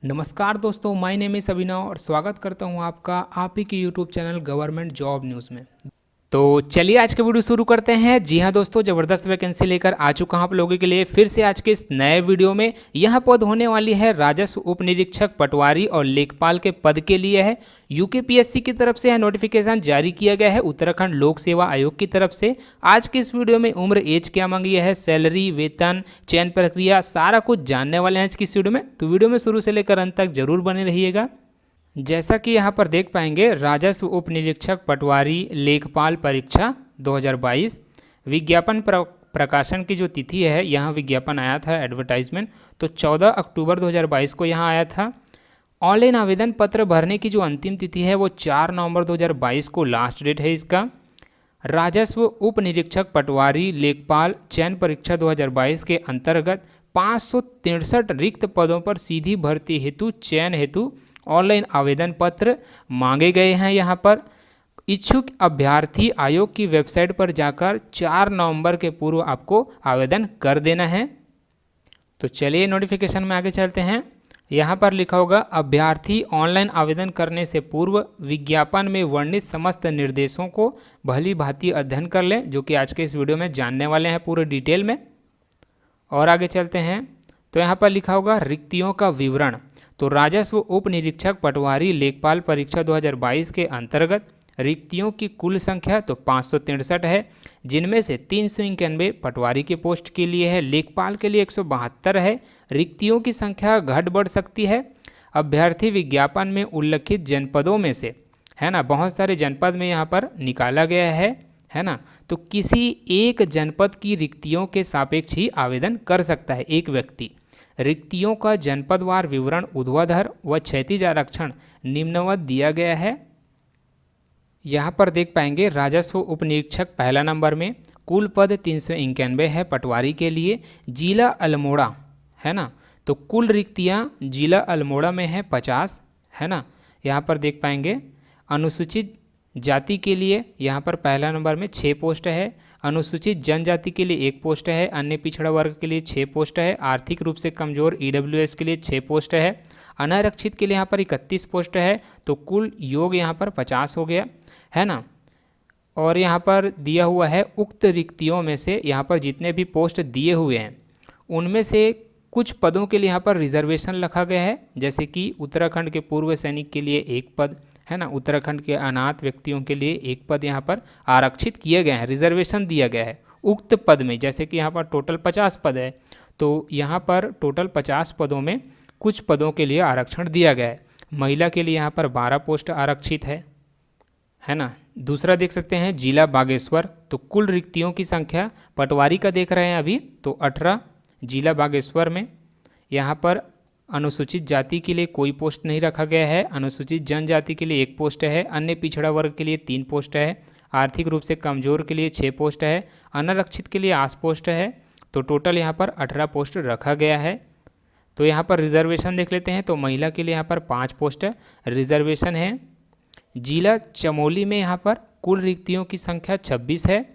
नमस्कार दोस्तों, my name is अभिनव और स्वागत करता हूं आपका आप ही के YouTube channel government job news में। तो चलिए आज के वीडियो शुरू करते हैं। जी हाँ दोस्तों, ज़बरदस्त वैकेंसी लेकर आ चुका हूं आप लोगों के लिए फिर से आज के इस नए वीडियो में। यह पद होने वाली है राजस्व उप निरीक्षक पटवारी और लेखपाल के पद के लिए है। यूकेपीएससी की तरफ से यह नोटिफिकेशन जारी किया गया है, उत्तराखंड लोक सेवा आयोग की तरफ से। आज के इस वीडियो में उम्र एज क्या मांगी है, सैलरी, वेतन, चयन प्रक्रिया, सारा कुछ जानने वाले हैं आज की इस वीडियो में। तो वीडियो में शुरू से लेकर अंत तक जरूर बने रहिएगा। जैसा कि यहाँ पर देख पाएंगे, राजस्व उप निरीक्षक पटवारी लेखपाल परीक्षा 2022 विज्ञापन प्रकाशन की जो तिथि है, यहाँ विज्ञापन आया था एडवर्टाइजमेंट, तो 14 अक्टूबर 2022 को यहाँ आया था। ऑनलाइन आवेदन पत्र भरने की जो अंतिम तिथि है वो 4 नवंबर 2022 को लास्ट डेट है इसका। राजस्व उप निरीक्षक पटवारी लेखपाल चयन परीक्षा 2022 के अंतर्गत 563 रिक्त पदों पर सीधी भर्ती हेतु चयन हेतु ऑनलाइन आवेदन पत्र मांगे गए हैं। यहाँ पर इच्छुक अभ्यर्थी आयोग की वेबसाइट पर जाकर 4 नवंबर के पूर्व आपको आवेदन कर देना है। तो चलिए नोटिफिकेशन में आगे चलते हैं। यहाँ पर लिखा होगा, अभ्यर्थी ऑनलाइन आवेदन करने से पूर्व विज्ञापन में वर्णित समस्त निर्देशों को भली भांति अध्ययन कर लें, जो कि आज के इस वीडियो में जानने वाले हैं पूरे डिटेल में। और आगे चलते हैं तो यहाँ पर लिखा होगा रिक्तियों का विवरण। तो राजस्व उप निरीक्षक पटवारी लेखपाल परीक्षा 2022 के अंतर्गत रिक्तियों की कुल संख्या तो 563 है, जिनमें से 391 पटवारी के पोस्ट के लिए है, लेखपाल के लिए 172 है। रिक्तियों की संख्या घट बढ़ सकती है। अभ्यर्थी विज्ञापन में उल्लिखित जनपदों में से, है ना, बहुत सारे जनपद में यहाँ पर निकाला गया है ना, तो किसी एक जनपद की रिक्तियों के सापेक्ष ही आवेदन कर सकता है एक व्यक्ति। रिक्तियों का जनपदवार विवरण ऊर्ध्वाधर व क्षैतिज आरक्षण निम्नवत दिया गया है। यहाँ पर देख पाएंगे, राजस्व उप निरीक्षक पहला नंबर में कुल पद 391 है पटवारी के लिए। जिला अल्मोड़ा, है ना, तो कुल रिक्तियाँ जिला अल्मोड़ा में है 50, है ना। यहाँ पर देख पाएंगे अनुसूचित जाति के लिए यहाँ पर पहला नंबर में 6 पोस्ट है। अनुसूचित जनजाति के लिए 1 पोस्ट है। अन्य पिछड़ा वर्ग के लिए 6 पोस्ट है। आर्थिक रूप से कमजोर ईडब्ल्यूएस के लिए 6 पोस्ट है। अनारक्षित के लिए यहाँ पर 31 पोस्ट है। तो कुल योग यहाँ पर 50 हो गया, है ना। और यहाँ पर दिया हुआ है उक्त रिक्तियों में से यहाँ पर जितने भी पोस्ट दिए हुए हैं उनमें से कुछ पदों के लिए यहाँ पर रिजर्वेशन रखा गया है, जैसे कि उत्तराखंड के पूर्व सैनिक के लिए 1 पद, है ना। उत्तराखंड के अनाथ व्यक्तियों के लिए 1 पद यहाँ पर आरक्षित किए गए हैं, रिजर्वेशन दिया गया है उक्त पद में। जैसे कि यहाँ पर टोटल 50 पद है, तो यहाँ पर टोटल 50 पदों में कुछ पदों के लिए आरक्षण दिया गया है। महिला के लिए यहाँ पर 12 पोस्ट आरक्षित है ना। दूसरा देख सकते हैं जिला बागेश्वर, तो कुल रिक्तियों की संख्या पटवारी का देख रहे हैं अभी, तो 18 जिला बागेश्वर में। यहाँ पर अनुसूचित जाति के लिए कोई पोस्ट नहीं रखा गया है। अनुसूचित जनजाति के लिए 1 पोस्ट है। अन्य पिछड़ा वर्ग के लिए 3 पोस्ट है। आर्थिक रूप से कमजोर के लिए 6 पोस्ट है। अनारक्षित के लिए 8 पोस्ट है। तो टोटल यहाँ पर 18 पोस्ट रखा गया है। तो यहाँ पर रिजर्वेशन देख लेते हैं, तो महिला के लिए यहाँ पर 5 पोस्ट रिजर्वेशन है। जिला चमोली में यहाँ पर कुल रिक्तियों की संख्या 26 है।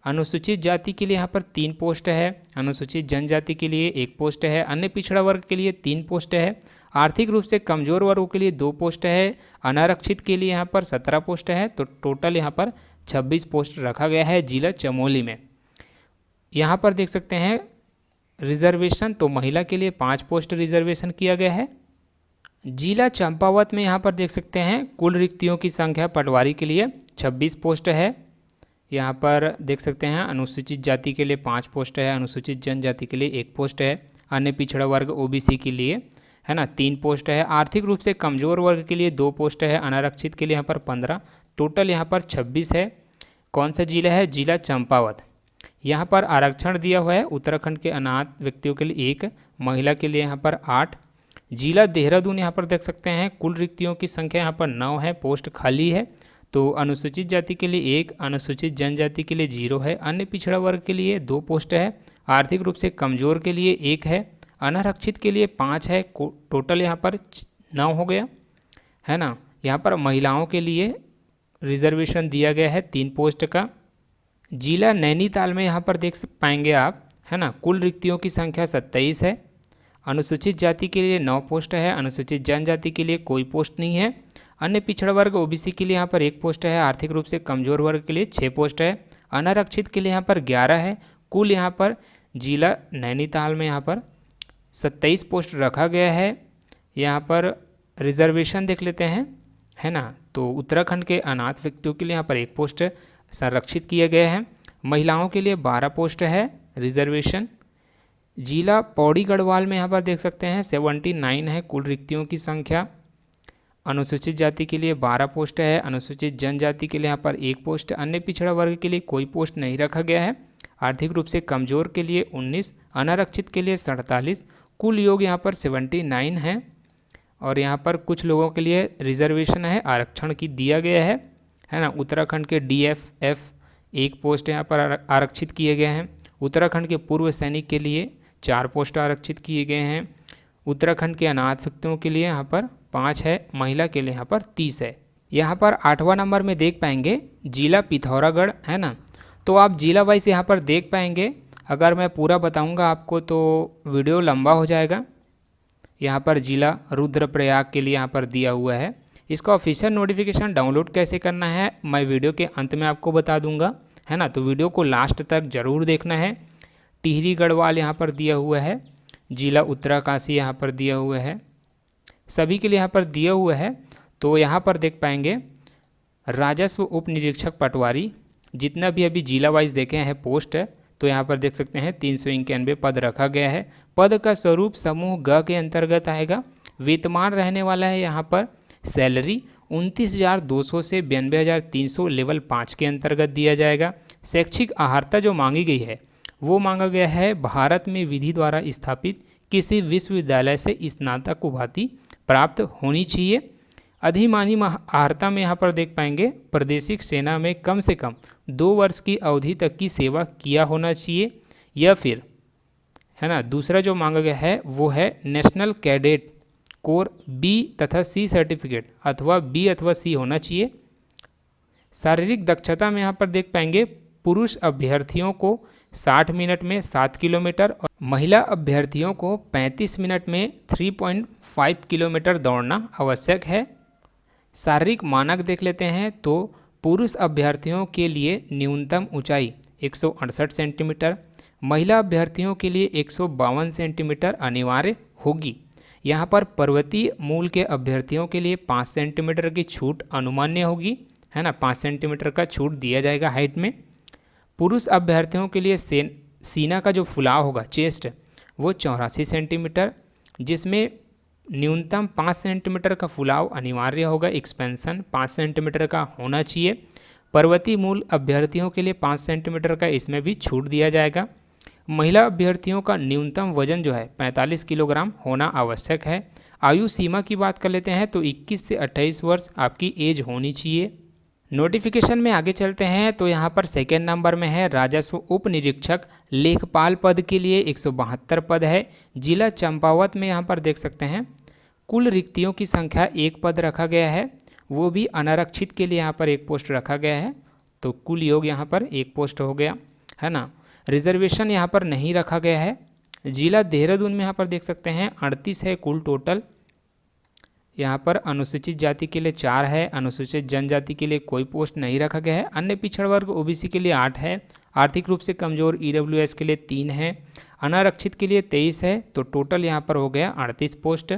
अनुसूचित जाति के लिए यहाँ पर 3 पोस्ट है। अनुसूचित जनजाति के लिए 1 पोस्ट है। अन्य पिछड़ा वर्ग के लिए 3 पोस्ट है। आर्थिक रूप से कमजोर वर्गों के लिए 2 पोस्ट है। अनारक्षित के लिए यहाँ पर 17 पोस्ट है। तो टोटल यहाँ पर 26 पोस्ट रखा गया है जिला चमोली में। यहाँ पर देख सकते हैं रिजर्वेशन, तो महिला के लिए 5 पोस्ट रिजर्वेशन किया गया है। जिला चंपावत में यहाँ पर देख सकते हैं कुल रिक्तियों की संख्या पटवारी के लिए 26 पोस्ट है। यहाँ पर देख सकते हैं अनुसूचित जाति के लिए 5 पोस्ट है। अनुसूचित जनजाति के लिए 1 पोस्ट है। अन्य पिछड़ा वर्ग ओबीसी के लिए, है ना, 3 पोस्ट है। आर्थिक रूप से कमजोर वर्ग के लिए 2 पोस्ट है। अनारक्षित के लिए यहाँ पर 15, टोटल यहाँ पर 26 है। कौन सा जिला है? जिला चंपावत। यहाँ पर आरक्षण दिया हुआ है उत्तराखंड के अनाथ व्यक्तियों के लिए 1, महिला के लिए यहाँ पर 8। जिला देहरादून यहाँ पर देख सकते हैं कुल रिक्तियों की संख्या यहाँ पर 9 है, पोस्ट खाली है। तो अनुसूचित जाति के लिए 1, अनुसूचित जनजाति के लिए 0 है। अन्य पिछड़ा वर्ग के लिए 2 पोस्ट है। आर्थिक रूप से कमजोर के लिए 1 है। अनारक्षित के लिए 5 है। टोटल यहाँ पर 9 हो गया, है ना। यहाँ पर महिलाओं के लिए रिजर्वेशन दिया गया है 3 पोस्ट का। जिला नैनीताल में यहाँ पर देख पाएंगे आप, है ना, कुल रिक्तियों की संख्या 27 है। अनुसूचित जाति के लिए 9 पोस्ट है, अनुसूचित जनजाति के लिए कोई पोस्ट नहीं है, अन्य पिछड़ा वर्ग ओबीसी के लिए यहाँ पर 1 पोस्ट है, आर्थिक रूप से कमजोर वर्ग के लिए 6 पोस्ट है, अनारक्षित के लिए यहाँ पर 11 है। कुल यहाँ पर जिला नैनीताल में यहाँ पर 27 पोस्ट रखा गया है। यहाँ पर रिजर्वेशन देख लेते हैं, है ना। तो उत्तराखंड के अनाथ व्यक्तियों के लिए यहाँ पर 1 पोस्ट संरक्षित किया गया है। महिलाओं के लिए 12 पोस्ट है रिजर्वेशन। जिला पौड़ी गढ़वाल में यहाँ पर देख सकते हैं 79 है कुल रिक्तियों की संख्या। अनुसूचित जाति के लिए 12 पोस्ट है, अनुसूचित जनजाति के लिए यहाँ पर 1 पोस्ट, अन्य पिछड़ा वर्ग के लिए कोई पोस्ट नहीं रखा गया है। आर्थिक रूप से कमजोर के लिए 19, अनारक्षित के लिए 47, कुल योग यहाँ पर 79 है। और यहाँ पर कुछ लोगों के लिए रिजर्वेशन है, आरक्षण की दिया गया है ना। उत्तराखंड के DFF 1 पोस्ट यहाँ पर आरक्षित किए गए हैं। उत्तराखंड के पूर्व सैनिक के लिए 4 पोस्ट आरक्षित किए गए हैं। उत्तराखंड के अनाथ व्यक्तियों के लिए यहाँ पर 5 है, महिला के लिए यहाँ पर 30 है। यहाँ पर 8वां नंबर में देख पाएंगे जिला पिथौरागढ़, है ना। तो आप जिला वाइज यहाँ पर देख पाएंगे। अगर मैं पूरा बताऊँगा आपको तो वीडियो लंबा हो जाएगा। यहाँ पर जिला रुद्रप्रयाग के लिए यहाँ पर दिया हुआ है। इसका ऑफिशियल नोटिफिकेशन डाउनलोड कैसे करना है मैं वीडियो के अंत में आपको बता दूंगा, है ना। तो वीडियो को लास्ट तक ज़रूर देखना है। टिहरी गढ़वाल यहाँ पर दिया हुआ है, जिला उत्तरकाशी यहाँ पर दिया हुआ है, सभी के लिए यहाँ पर दिया हुआ है। तो यहाँ पर देख पाएंगे राजस्व उप निरीक्षक पटवारी, जितना भी अभी जिला वाइज देखे हैं पोस्ट है, तो यहाँ पर देख सकते हैं 391 पद रखा गया है। पद का स्वरूप समूह ग के अंतर्गत आएगा। वेतमान रहने वाला है यहाँ पर सैलरी 29,200 से 92,300 लेवल 5 के अंतर्गत दिया जाएगा। शैक्षिक अर्हता जो मांगी गई है वो मांगा गया है भारत में विधि द्वारा स्थापित किसी विश्वविद्यालय से स्नातक उपाधि प्राप्त होनी चाहिए। अधिमानी अर्हता में यहाँ पर देख पाएंगे प्रादेशिक सेना में कम से कम 2 वर्ष की अवधि तक की सेवा किया होना चाहिए, या फिर, है ना। दूसरा जो मांगा गया है वो है नेशनल कैडेट कोर B तथा C सर्टिफिकेट अथवा B अथवा C होना चाहिए। शारीरिक दक्षता में यहाँ पर देख पाएंगे पुरुष अभ्यर्थियों को 60 मिनट में 7 किलोमीटर और महिला अभ्यर्थियों को 35 मिनट में 3.5 किलोमीटर दौड़ना आवश्यक है। शारीरिक मानक देख लेते हैं तो पुरुष अभ्यर्थियों के लिए न्यूनतम ऊंचाई 168 सेंटीमीटर, महिला अभ्यर्थियों के लिए 152 सेंटीमीटर अनिवार्य होगी। यहाँ पर पर्वतीय मूल के अभ्यर्थियों के लिए 5 सेंटीमीटर की छूट अनुमान्य होगी, है ना। 5 सेंटीमीटर का छूट दिया जाएगा हाइट में। पुरुष अभ्यर्थियों के लिए सीना का जो फुलाव होगा चेस्ट वो 84 सेंटीमीटर, जिसमें न्यूनतम 5 सेंटीमीटर का फुलाव अनिवार्य होगा। एक्सपेंशन 5 सेंटीमीटर का होना चाहिए। पर्वतीय मूल अभ्यर्थियों के लिए 5 सेंटीमीटर का इसमें भी छूट दिया जाएगा। महिला अभ्यर्थियों का न्यूनतम वजन जो है 45 किलोग्राम होना आवश्यक है। आयु सीमा की बात कर लेते हैं तो 21 से 28 वर्ष आपकी एज होनी चाहिए। नोटिफिकेशन में आगे चलते हैं तो यहाँ पर सेकेंड नंबर में है राजस्व उप निरीक्षक लेखपाल पद के लिए 172 पद है। जिला चंपावत में यहाँ पर देख सकते हैं कुल रिक्तियों की संख्या 1 पद रखा गया है, वो भी अनारक्षित के लिए यहाँ पर 1 पोस्ट रखा गया है। तो कुल योग यहाँ पर 1 पोस्ट हो गया, है ना। रिजर्वेशन यहाँ पर नहीं रखा गया है। जिला देहरादून में यहाँ पर देख सकते हैं 38 है कुल टोटल। यहाँ पर अनुसूचित जाति के लिए 4 है, अनुसूचित जनजाति के लिए कोई पोस्ट नहीं रखा गया है। अन्य पिछड़ा वर्ग ओबीसी के लिए 8 है, आर्थिक रूप से कमजोर ईडब्ल्यूएस के लिए 3 है, अनारक्षित के लिए 23 है। तो टोटल यहाँ पर हो गया 38 पोस्ट।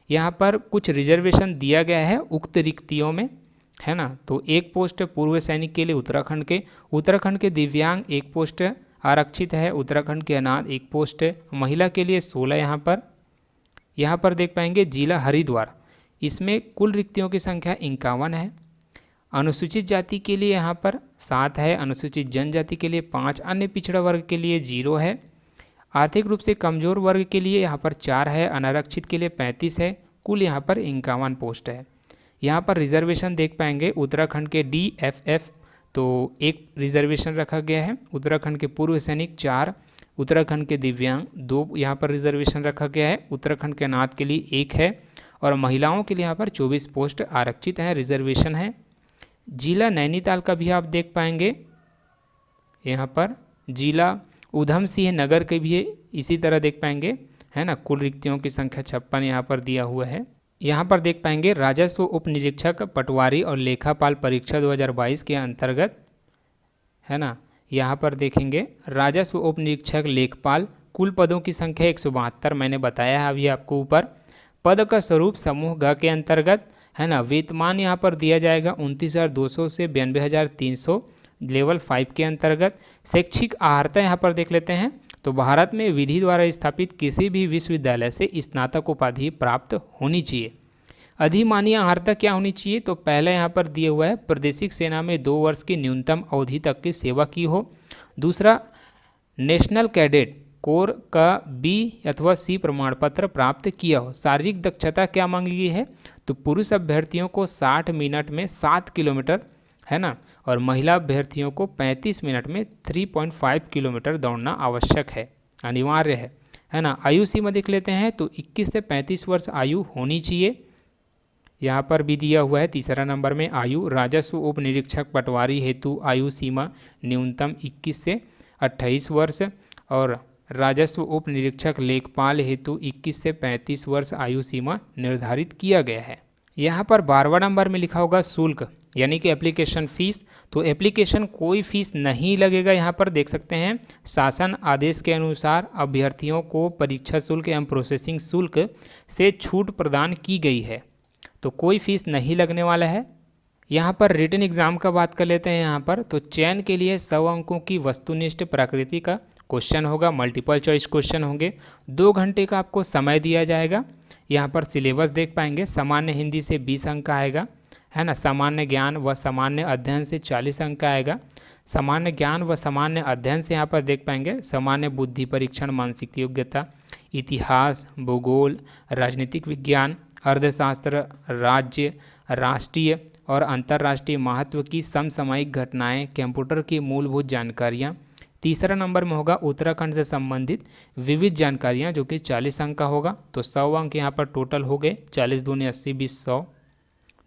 यहाँ पर कुछ रिजर्वेशन दिया गया है उक्त रिक्तियों में, है ना। तो 1 पोस्ट पूर्व सैनिक के लिए उत्तराखंड के दिव्यांग 1 पोस्ट आरक्षित है। उत्तराखंड के अनाथ 1 पोस्ट, महिला के लिए 16 यहाँ पर देख पाएंगे जिला हरिद्वार, इसमें कुल रिक्तियों की संख्या 51 है। अनुसूचित जाति के लिए यहाँ पर 7 है, अनुसूचित जनजाति के लिए 5, अन्य पिछड़ा वर्ग के लिए 0 है। आर्थिक रूप से कमजोर वर्ग के लिए यहाँ पर 4 है, अनारक्षित के लिए 35 है। कुल यहाँ पर 51 पोस्ट है। यहाँ पर रिजर्वेशन देख पाएंगे उत्तराखंड के DFF तो 1 रिजर्वेशन रखा गया है, उत्तराखंड के पूर्व सैनिक 4, उत्तराखंड के दिव्यांग 2 यहाँ पर रिजर्वेशन रखा गया है, उत्तराखंड के अनाथ के लिए 1 है और महिलाओं के लिए यहाँ पर 24 पोस्ट आरक्षित हैं, रिजर्वेशन है। जिला नैनीताल का भी आप देख पाएंगे, यहाँ पर जिला उधम सिंह नगर के भी इसी तरह देख पाएंगे है ना। कुल रिक्तियों की संख्या 56 यहाँ पर दिया हुआ है। यहाँ पर देख पाएंगे राजस्व उप निरीक्षक पटवारी और लेखापाल परीक्षा 2022 के अंतर्गत, है ना। यहाँ पर देखेंगे राजस्व उप निरीक्षक लेखपाल, कुल पदों की संख्या 172 मैंने बताया है अभी आपको ऊपर। पद का स्वरूप समूह ग के अंतर्गत, है ना। वेतमान यहाँ पर दिया जाएगा 29,200 से 92,300 लेवल 5 के अंतर्गत। शैक्षिक अर्हता यहाँ पर देख लेते हैं, तो भारत में विधि द्वारा स्थापित किसी भी विश्वविद्यालय से स्नातक उपाधि प्राप्त होनी चाहिए। अधिमान्य अर्हता क्या होनी चाहिए, तो पहले यहाँ पर दिया हुआ है प्रादेशिक सेना में 2 वर्ष की न्यूनतम अवधि तक की सेवा की हो। दूसरा, नेशनल कैडेट कोर का बी अथवा सी प्रमाण पत्र प्राप्त किया हो। शारीरिक दक्षता क्या मांगी गई है, तो पुरुष अभ्यर्थियों को 60 मिनट में 7 किलोमीटर, है ना, और महिला अभ्यर्थियों को 35 मिनट में 3.5 किलोमीटर दौड़ना आवश्यक है, अनिवार्य है ना। आयु सीमा देख लेते हैं, तो 21 से 35 वर्ष आयु होनी चाहिए। यहाँ पर भी दिया हुआ है तीसरा नंबर में आयु। राजस्व उप निरीक्षक पटवारी हेतु आयु सीमा न्यूनतम 21 से 28 वर्ष और राजस्व उप निरीक्षक लेखपाल हेतु 21 से 35 वर्ष आयु सीमा निर्धारित किया गया है। यहाँ पर 12वां नंबर में लिखा होगा शुल्क, यानी कि एप्लीकेशन फ़ीस। तो एप्लीकेशन कोई फ़ीस नहीं लगेगा। यहाँ पर देख सकते हैं शासन आदेश के अनुसार अभ्यर्थियों को परीक्षा शुल्क एवं प्रोसेसिंग शुल्क से छूट प्रदान की गई है, तो कोई फ़ीस नहीं लगने वाला है। यहाँ पर रिटन एग्ज़ाम का बात कर लेते हैं। यहाँ पर तो चयन के लिए 100 अंकों की वस्तुनिष्ठ प्रकृति का क्वेश्चन होगा, मल्टीपल चॉइस क्वेश्चन होंगे। 2 घंटे का आपको समय दिया जाएगा। यहाँ पर सिलेबस देख पाएंगे, सामान्य हिंदी से 20 अंक का आएगा, है ना। सामान्य ज्ञान व सामान्य अध्ययन से 40 अंक का आएगा। सामान्य ज्ञान व सामान्य अध्ययन से यहाँ पर देख पाएंगे सामान्य बुद्धि परीक्षण, मानसिक योग्यता, इतिहास, भूगोल, राजनीतिक विज्ञान, अर्थशास्त्र, राज्य, राष्ट्रीय और अंतर्राष्ट्रीय महत्व की समसामयिक घटनाएं, कंप्यूटर की मूलभूत जानकारियां। तीसरा नंबर में होगा उत्तराखंड से संबंधित विविध जानकारियां, जो कि 40 अंक का होगा। तो 100 अंक यहाँ पर टोटल हो गए, 40 दूनी 80, 20, 100।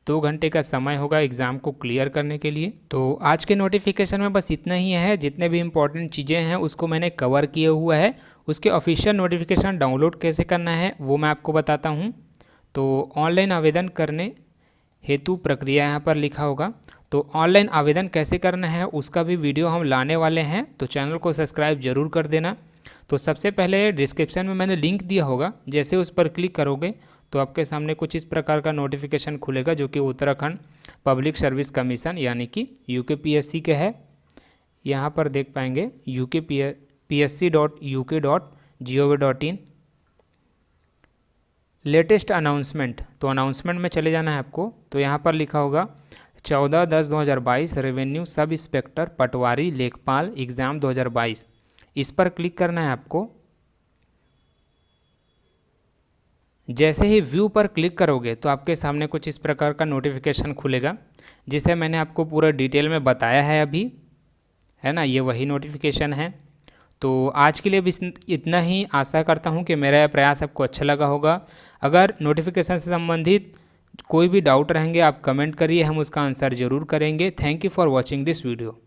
2 घंटे का समय होगा एग्ज़ाम को क्लियर करने के लिए। तो आज के नोटिफिकेशन में बस इतना ही है। जितने भी इंपॉर्टेंट चीज़ें हैं उसको मैंने कवर किया हुआ है। उसके ऑफिशियल नोटिफिकेशन डाउनलोड कैसे करना है वो मैं आपको बताता हूँ। तो ऑनलाइन आवेदन करने हेतु प्रक्रिया यहाँ पर लिखा होगा। तो ऑनलाइन आवेदन कैसे करना है उसका भी वीडियो हम लाने वाले हैं, तो चैनल को सब्सक्राइब जरूर कर देना। तो सबसे पहले डिस्क्रिप्शन में मैंने लिंक दिया होगा, जैसे उस पर क्लिक करोगे तो आपके सामने कुछ इस प्रकार का नोटिफिकेशन खुलेगा, जो कि उत्तराखंड पब्लिक सर्विस कमीशन यानी कि UKPSC के है। यहाँ पर देख पाएंगे ukpsc.uk.gov.in लेटेस्ट अनाउंसमेंट। तो अनाउंसमेंट में चले जाना है आपको। तो यहाँ पर लिखा होगा 14/10/2022 रेवेन्यू सब इंस्पेक्टर पटवारी लेखपाल एग्ज़ाम 2022। इस पर क्लिक करना है आपको। जैसे ही व्यू पर क्लिक करोगे तो आपके सामने कुछ इस प्रकार का नोटिफिकेशन खुलेगा, जिसे मैंने आपको पूरा डिटेल में बताया है अभी, है ना। ये वही नोटिफिकेशन है। तो आज के लिए भी इतना ही। आशा करता हूँ कि मेरा यह प्रयास आपको अच्छा लगा होगा। अगर नोटिफिकेशन से संबंधित कोई भी डाउट रहेंगे आप कमेंट करिए, हम उसका आंसर ज़रूर करेंगे। Thank you for watching this video.